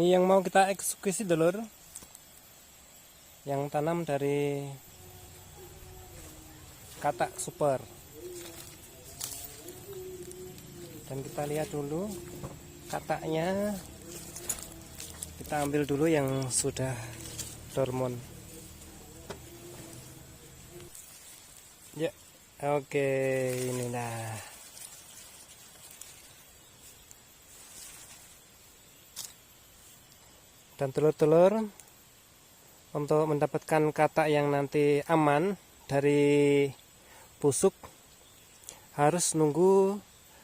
Ini yang mau kita eksekusi dulur, yang tanam dari katak super. Dan kita lihat dulu kataknya, kita ambil dulu yang sudah dormon. Ya, oke, ini nah. Dan telur-telur untuk mendapatkan katak yang nanti aman dari busuk harus nunggu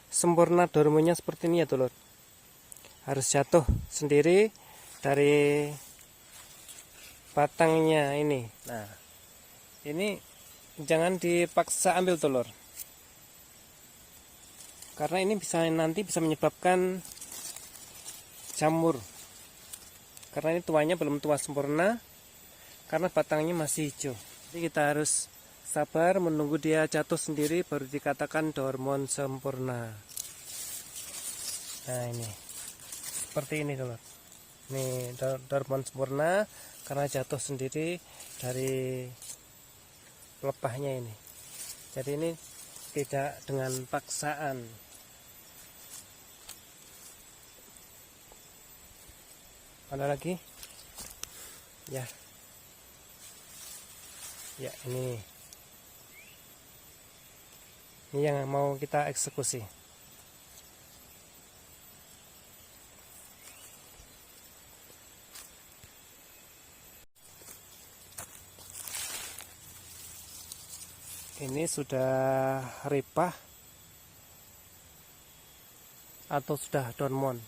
sempurna dormonnya seperti ini ya telur. Harus jatuh sendiri dari batangnya ini. Nah, ini jangan dipaksa ambil telur, karena ini nanti bisa menyebabkan jamur. Karena ini tuanya belum tua sempurna, karena batangnya masih hijau. Jadi kita harus sabar menunggu dia jatuh sendiri baru dikatakan dormon sempurna. Nah ini seperti ini telur. Ini dormon sempurna karena jatuh sendiri dari pelepahnya ini. Jadi ini tidak dengan paksaan. Ada lagi? Ya. Ya, ini yang mau kita eksekusi. Ini sudah ripah atau sudah dormon.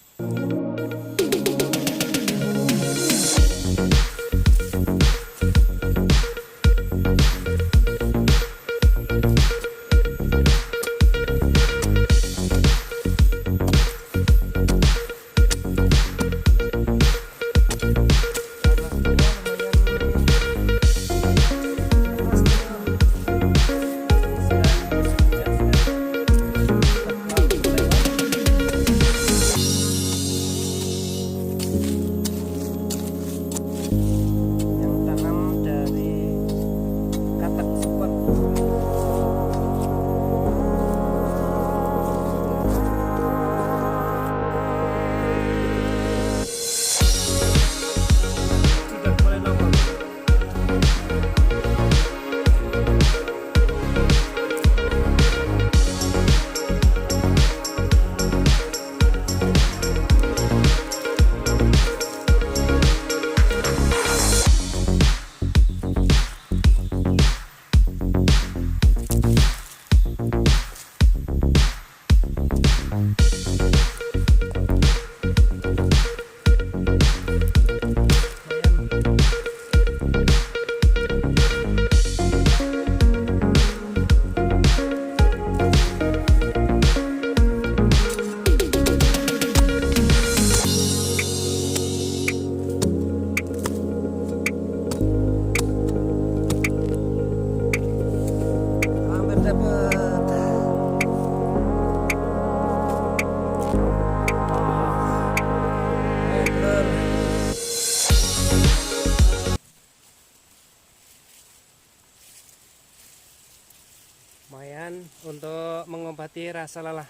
Lumayan untuk mengobati rasa lelah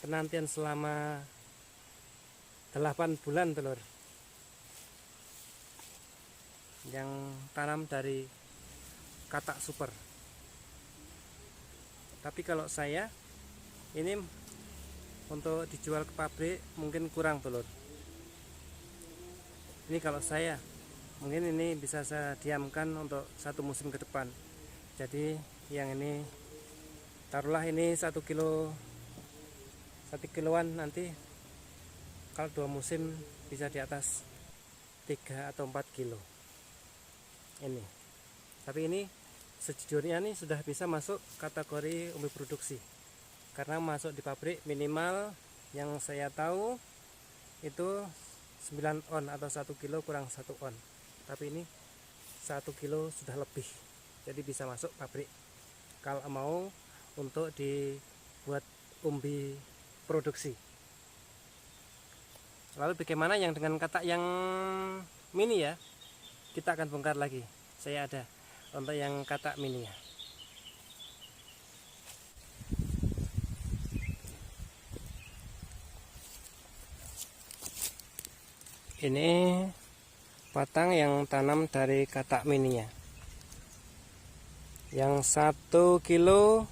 penantian selama 8 bulan telur, yang tanam dari katak super. Tapi kalau saya ini untuk dijual ke pabrik mungkin kurang telur. Ini kalau saya mungkin ini bisa saya diamkan untuk 1 musim ke depan. Jadi yang ini taruhlah ini 1 kiloan, nanti kalau 2 musim bisa di atas 3 atau 4 kilo ini. Tapi ini sejujurnya nih sudah bisa masuk kategori umbi produksi, karena masuk di pabrik minimal yang saya tahu itu 9 on atau 1 kilo kurang 1 on. Tapi ini 1 kilo sudah lebih, jadi bisa masuk pabrik kalau mau untuk dibuat umbi produksi. Lalu bagaimana yang dengan katak yang mini ya? Kita akan bongkar lagi. Saya ada untuk yang katak mini ya. Ini batang yang tanam dari katak mininya. Yang 1 kilo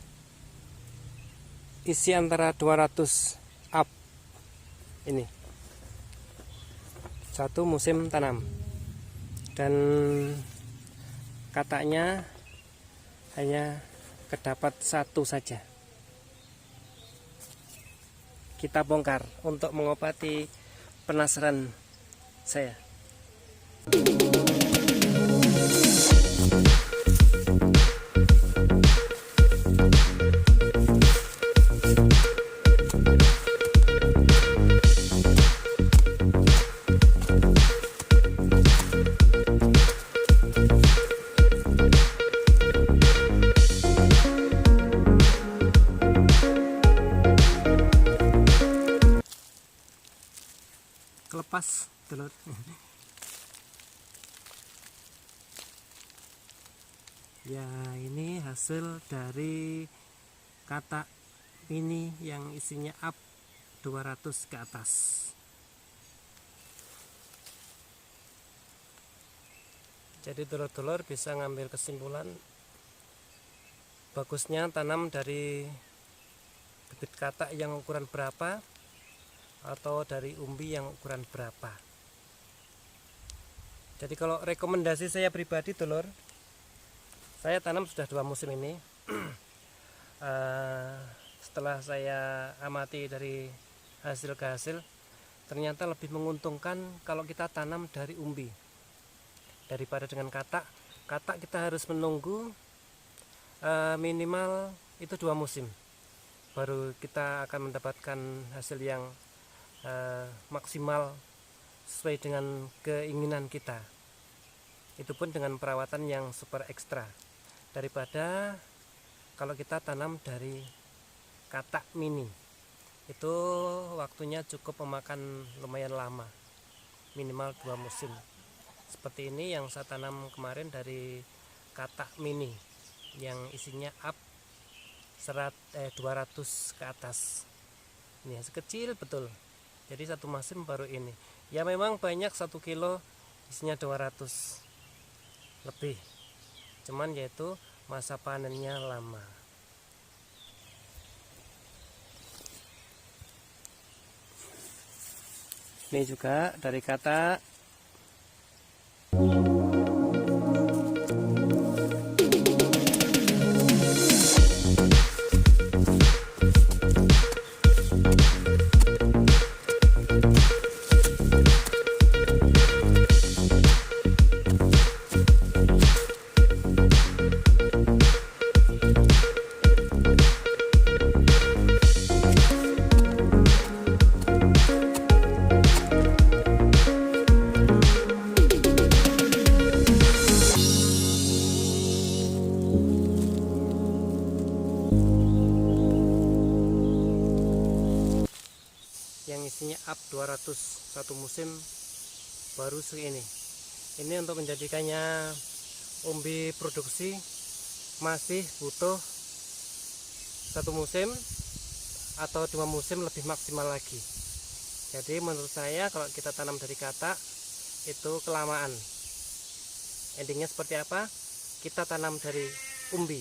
isi antara 200 up. Ini satu musim tanam, dan kataknya hanya kedapat satu saja. Kita bongkar untuk mengobati penasaran saya. Kelepas telur. Ya, ini hasil dari katak mini yang isinya up 200 ke atas. Jadi telur-telur bisa ngambil kesimpulan bagusnya tanam dari bibit katak yang ukuran berapa atau dari umbi yang ukuran berapa. Jadi kalau rekomendasi saya pribadi telur, saya tanam sudah 2 musim ini. Setelah saya amati dari hasil ke hasil, ternyata lebih menguntungkan kalau kita tanam dari umbi daripada dengan katak. Katak kita harus menunggu minimal itu 2 musim baru kita akan mendapatkan hasil yang maksimal sesuai dengan keinginan kita. Itu pun dengan perawatan yang super ekstra daripada kalau kita tanam dari katak mini. Itu waktunya cukup memakan lumayan lama, minimal 2 musim. Seperti ini yang saya tanam kemarin dari katak mini yang isinya up 200 ke atas. Ini sekecil betul. Jadi 1 musim baru ini. Ya memang banyak, 1 kilo isinya 200 lebih. Cuman yaitu masa panennya lama. Ini juga dari katak. Yang isinya up 200 1 musim baru segini. Ini untuk menjadikannya umbi produksi masih butuh 1 musim atau 2 musim lebih maksimal lagi. Jadi menurut saya kalau kita tanam dari katak itu kelamaan. Endingnya seperti apa? Kita tanam dari umbi.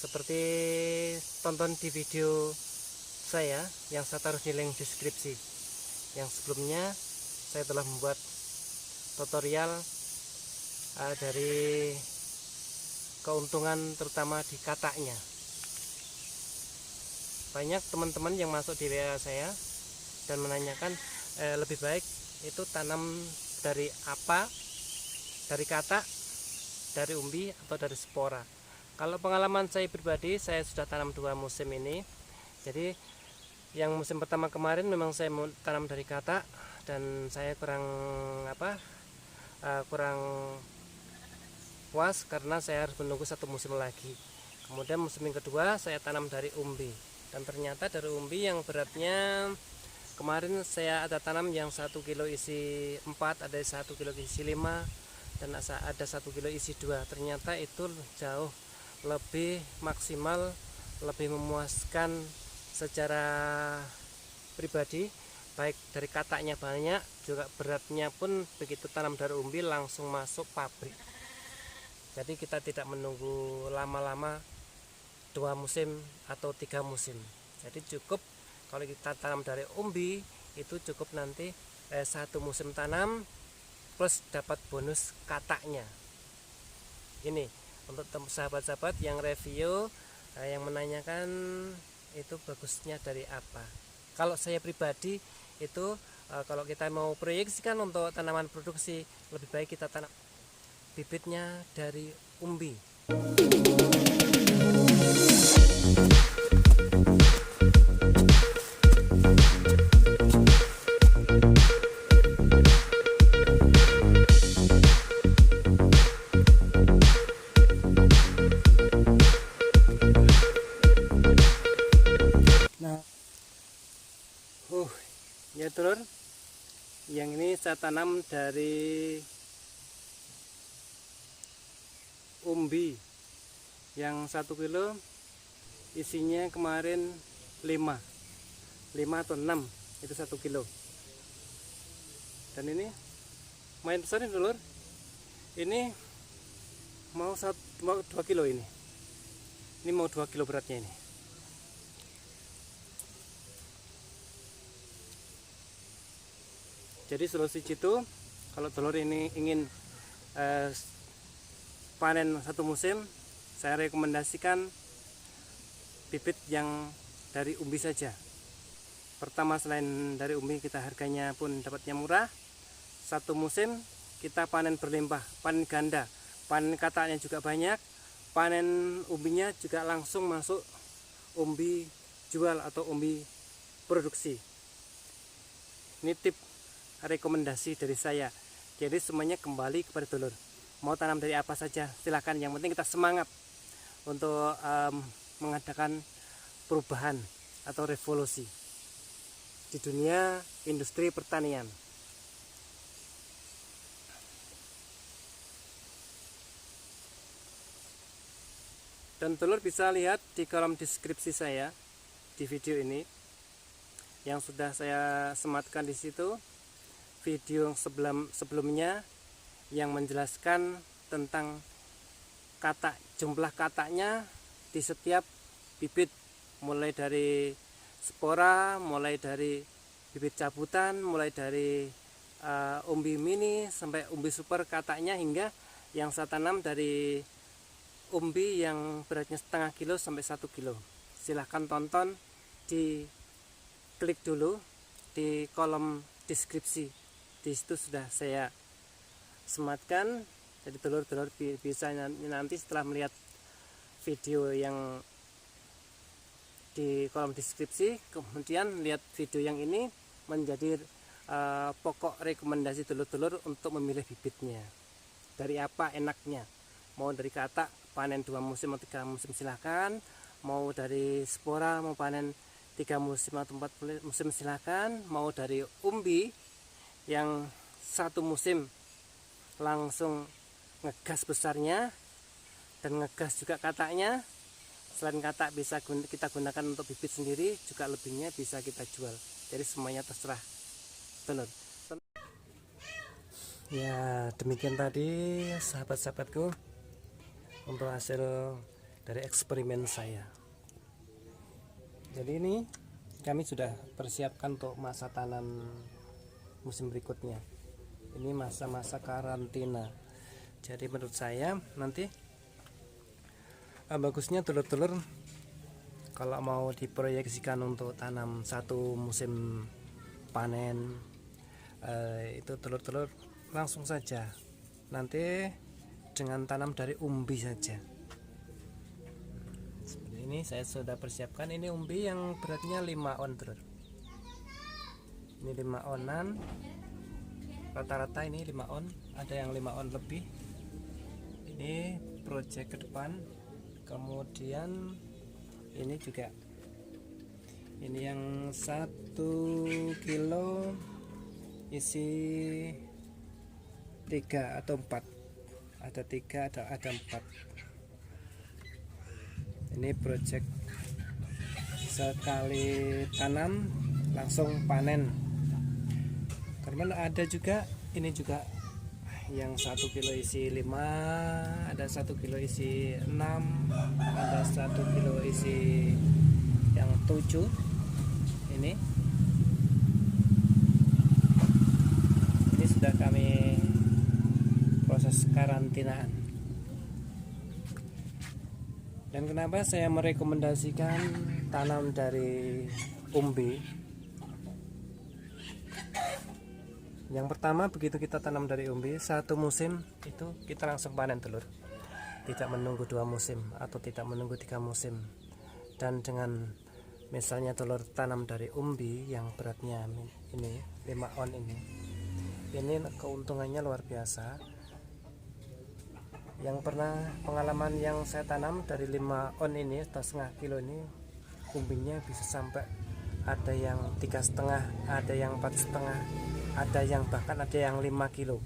Seperti tonton di video saya yang saya taruh di link deskripsi. Yang sebelumnya saya telah membuat tutorial dari keuntungan terutama di kataknya. Banyak teman-teman yang masuk di WA saya dan menanyakan lebih baik itu tanam dari apa, dari katak, dari umbi atau dari spora. Kalau pengalaman saya pribadi, saya sudah tanam 2 musim ini. Jadi yang musim pertama kemarin memang saya tanam dari katak dan saya kurang puas karena saya harus menunggu 1 musim lagi. Kemudian musim yang kedua saya tanam dari umbi, dan ternyata dari umbi yang beratnya kemarin saya ada tanam yang 1 kilo isi 4, ada 1 kilo isi 5, dan ada 1 kilo isi 2. Ternyata itu jauh lebih maksimal, lebih memuaskan secara pribadi, baik dari kataknya banyak, juga beratnya pun begitu tanam dari umbi langsung masuk pabrik. Jadi kita tidak menunggu lama-lama 2 musim atau 3 musim. Jadi cukup kalau kita tanam dari umbi itu cukup nanti 1 musim tanam plus dapat bonus kataknya. Ini untuk sahabat-sahabat yang review, yang menanyakan itu bagusnya dari apa. Kalau saya pribadi itu kalau kita mau proyeksikan untuk tanaman produksi, lebih baik kita tanam bibitnya dari umbi. Nah, ya telur, yang ini saya tanam dari umbi yang 1 kilo isinya kemarin 5 atau 6, itu 1 kilo. Dan ini main besar ini telur, ini mau 2 kilo ini mau 2 kilo beratnya ini. Jadi solusi itu kalau telur ini ingin panen 1 musim, saya rekomendasikan bibit yang dari umbi saja. Pertama, selain dari umbi kita harganya pun dapatnya murah, 1 musim kita panen berlimpah, panen ganda, panen kataknya juga banyak, panen umbinya juga langsung masuk umbi jual atau umbi produksi. Ini tip rekomendasi dari saya. Jadi semuanya kembali kepada telur. Mau tanam dari apa saja silahkan, yang penting kita semangat untuk mengadakan perubahan atau revolusi di dunia industri pertanian. Dan telur bisa lihat di kolom deskripsi saya di video ini yang sudah saya sematkan di situ video sebelumnya yang menjelaskan tentang jumlah kataknya di setiap bibit, mulai dari spora, mulai dari bibit cabutan, mulai dari umbi mini sampai umbi super kataknya, hingga yang saya tanam dari umbi yang beratnya setengah kilo sampai 1 kilo. Silahkan tonton, klik dulu di kolom deskripsi. Di situ sudah saya sematkan. Jadi telur-telur bisa nanti setelah melihat video yang di kolom deskripsi, kemudian lihat video yang ini menjadi pokok rekomendasi telur-telur untuk memilih bibitnya. Dari apa enaknya? Mau dari katak panen 2 musim atau 3 musim silahkan, mau dari spora mau panen 3 musim atau 4 musim silahkan, mau dari umbi yang 1 musim langsung ngegas besarnya dan ngegas juga kataknya. Selain katak bisa kita gunakan untuk bibit sendiri, juga lebihnya bisa kita jual. Jadi semuanya terserah telur. Ya, demikian tadi sahabat-sahabatku untuk hasil dari eksperimen saya. Jadi ini kami sudah persiapkan untuk masa tanam musim berikutnya. Ini masa-masa karantina. Jadi menurut saya nanti bagusnya telur-telur kalau mau diproyeksikan untuk tanam 1 musim panen, itu telur-telur langsung saja nanti dengan tanam dari umbi saja. Seperti ini saya sudah persiapkan. Ini umbi yang beratnya 5 on telur. Ini 5 onan, rata-rata ini 5 on, ada yang 5 on lebih. Ini project ke depan. Kemudian ini juga Ini yang 1 kilo isi 3 atau 4, ada 3 ada 4. Ini project sekali tanam langsung panen. Teman ada juga, ini juga yang 1 kilo isi 5, ada 1 kilo isi 6, ada 1 kilo isi yang 7. Ini sudah kami proses karantinaan. Dan kenapa saya merekomendasikan tanam dari umbi? Yang pertama, begitu kita tanam dari umbi, 1 musim itu kita langsung panen telur, tidak menunggu 2 musim atau tidak menunggu 3 musim. Dan dengan misalnya telur tanam dari umbi yang beratnya ini 5 on ini keuntungannya luar biasa. Yang pernah pengalaman yang saya tanam dari 5 on ini atau setengah kilo ini, umbinya bisa sampai ada yang 3,5, ada yang 4,5, ada yang bahkan ada yang 5 kilo.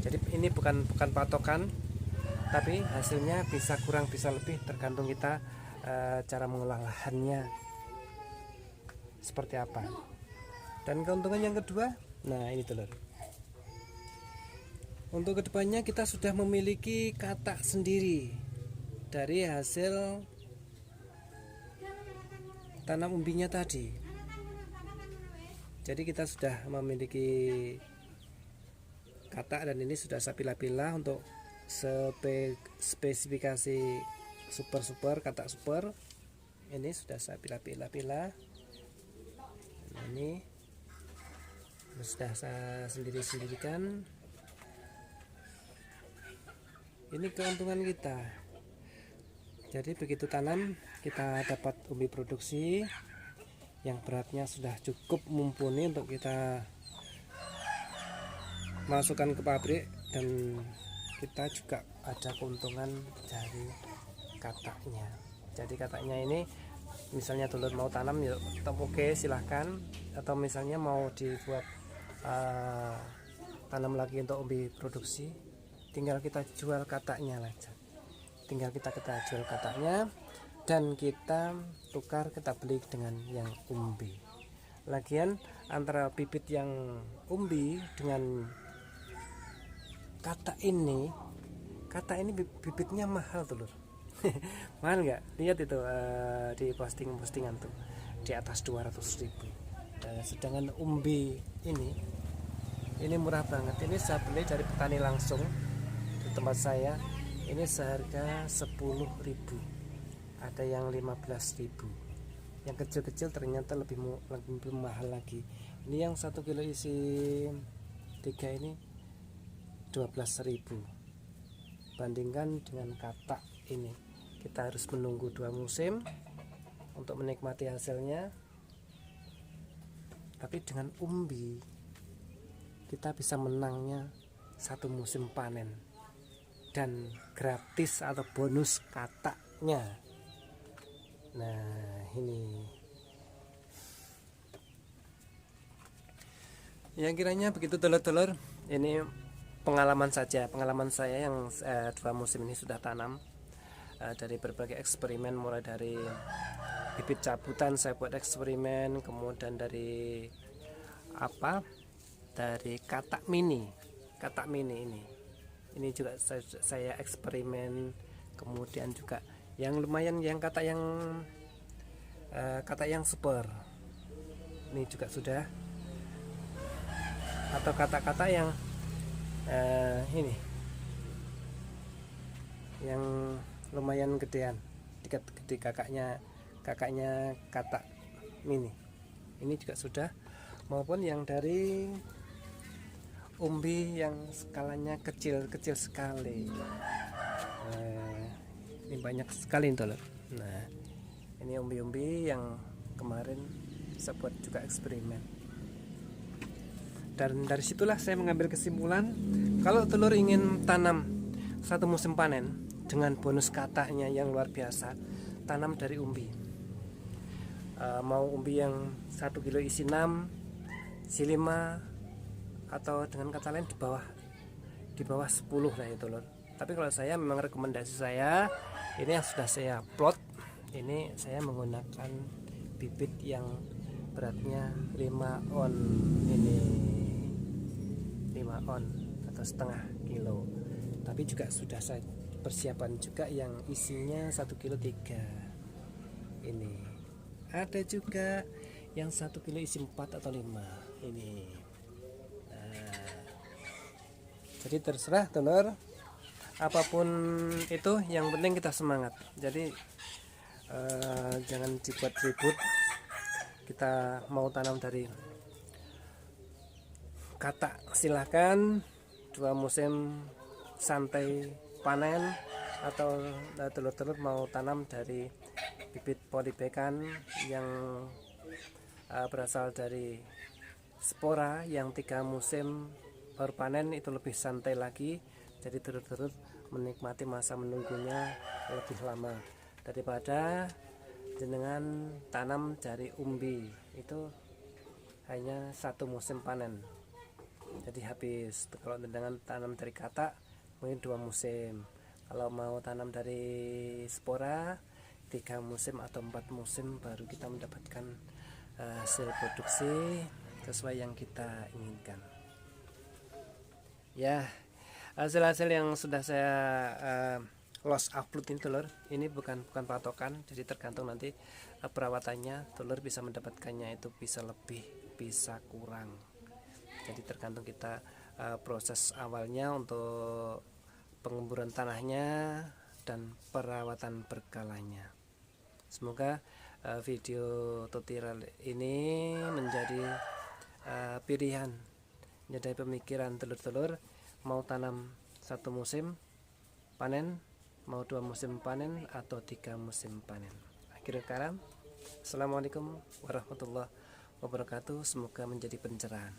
Jadi ini bukan patokan, tapi hasilnya bisa kurang bisa lebih, tergantung kita cara mengolah lahannya seperti apa. Dan keuntungan yang kedua, nah ini telur. Untuk kedepannya kita sudah memiliki katak sendiri dari hasil tanam umbinya tadi. Jadi kita sudah memiliki katak, dan ini sudah saya pilah-pilah untuk spesifikasi super katak super. Ini sudah saya pilah-pilah. Nah, ini sudah saya sendirikan. Ini keuntungan kita. Jadi begitu tanam kita dapat umbi produksi yang beratnya sudah cukup mumpuni untuk kita masukkan ke pabrik, dan kita juga ada keuntungan dari kataknya. Jadi kataknya ini misalnya telur mau tanam ya oke, silahkan, atau misalnya mau dibuat tanam lagi untuk umbi produksi, tinggal kita jual kataknya aja. Tinggal kita jual kataknya dan kita tukar, kita beli dengan yang umbi. Lagian antara bibit yang umbi dengan katak ini bibitnya mahal telur. Mahal nggak? Lihat itu di postingan tuh di atas 200.000. Sedangkan umbi ini murah banget. Ini saya beli dari petani langsung di tempat saya. Ini seharga 10.000, ada yang 15.000. Yang kecil-kecil ternyata lebih mahal lagi. Ini yang 1 kilo isi 3 ini 12.000. Bandingkan dengan katak ini, kita harus menunggu 2 musim untuk menikmati hasilnya. Tapi dengan umbi kita bisa menangnya 1 musim panen dan gratis atau bonus kataknya. Nah, ini yang kiranya begitu telur-telur. Ini pengalaman saya yang 2 musim ini sudah tanam, dari berbagai eksperimen, mulai dari bibit cabutan saya buat eksperimen, kemudian dari katak mini ini juga saya eksperimen, kemudian juga yang lumayan, yang katak yang super ini juga sudah, atau kata-kata yang ini yang lumayan gedean, gede kakaknya katak mini ini juga sudah, maupun yang dari umbi yang skalanya kecil sekali. Ini banyak sekali telur. Nah, ini umbi-umbi yang kemarin saya buat juga eksperimen. Dan dari situlah saya mengambil kesimpulan, kalau telur ingin tanam 1 musim panen dengan bonus kataknya yang luar biasa, tanam dari umbi. mau umbi yang 1 kilo isi 6, isi 5, atau dengan kata lain di bawah 10 lah itu lor. Tapi kalau saya memang rekomendasi saya ini yang sudah saya plot, ini saya menggunakan bibit yang beratnya 5 on, ini 5 on atau setengah kilo. Tapi juga sudah saya persiapan juga yang isinya 1 kilo 3. Ini ada juga yang 1 kilo isi 4 atau 5 ini. Nah, jadi terserah telur, apapun itu yang penting kita semangat. Jadi jangan dibuat ribut. Kita mau tanam dari katak silahkan, 2 musim santai panen, atau telur-telur mau tanam dari bibit polibekan yang berasal dari spora yang 3 musim baru panen, itu lebih santai lagi. Jadi telur-telur menikmati masa menunggunya lebih lama daripada jenengan tanam dari umbi, itu hanya 1 musim panen. Jadi habis. Kalau dengan tanam dari katak mungkin 2 musim. Kalau mau tanam dari spora 3 musim atau 4 musim baru kita mendapatkan hasil produksi sesuai yang kita inginkan. Ya, hasil-hasil yang sudah saya loss upload ini telur, ini bukan patokan, jadi tergantung nanti perawatannya, telur bisa mendapatkannya itu bisa lebih bisa kurang. Jadi tergantung kita proses awalnya untuk pengemburan tanahnya dan perawatan berkalanya. Semoga video tutorial ini menjadi pilihan, menjadi pemikiran telur-telur mau tanam 1 musim panen, mau 2 musim panen, atau 3 musim panen. Akhirul kalam, assalamualaikum warahmatullahi wabarakatuh. Semoga menjadi pencerahan.